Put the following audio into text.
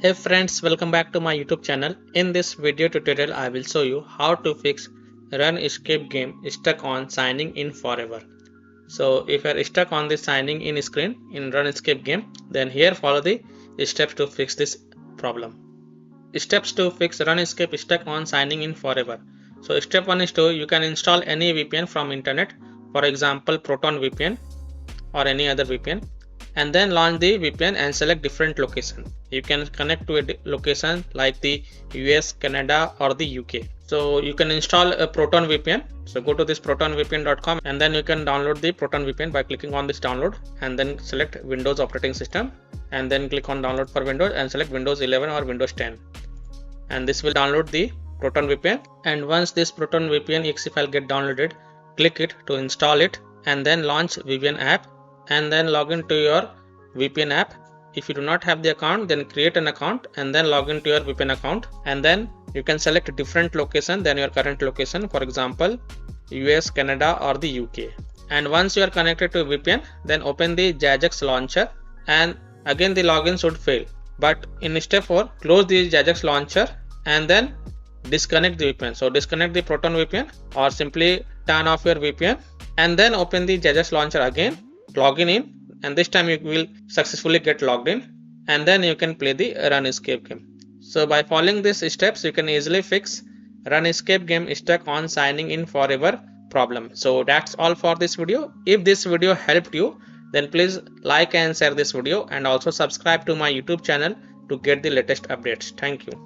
Hey friends, welcome back to my YouTube channel. In this video tutorial, I will show you how to fix Runescape game stuck on signing in forever. So if you are stuck on the signing in screen in Runescape game, then here follow the steps to fix this problem. Steps to fix Runescape stuck on signing in forever. So step 1 is to you can install any VPN from internet, for example Proton VPN or any other VPN, and then launch the VPN and select different location. You can connect to a location like the US, Canada or the UK. So you can install a Proton VPN. So go to this protonvpn.com and then you can download the Proton VPN by clicking on this download and then select Windows operating system and then click on download for Windows and select Windows 11 or Windows 10. And this will download the Proton VPN, and once this Proton VPN exe file get downloaded, click it to install it and then launch VPN app and then log into your VPN app. If you do not have the account, then create an account and then log into your VPN account, and then you can select a different location than your current location, for example US, Canada or the UK. And once you are connected to VPN, then open the Jagex launcher and again the login should fail. But in step 4, close the Jagex launcher and then disconnect the VPN. So disconnect the Proton VPN or simply turn off your VPN and then open the Jagex launcher again, login in, and this time you will successfully get logged in and then you can play the Runescape game. So by following these steps, you can easily fix Runescape game stuck on signing in forever problem. So that's all for this video. If this video helped you, then please like and share this video and also subscribe to my YouTube channel to get the latest updates. Thank you.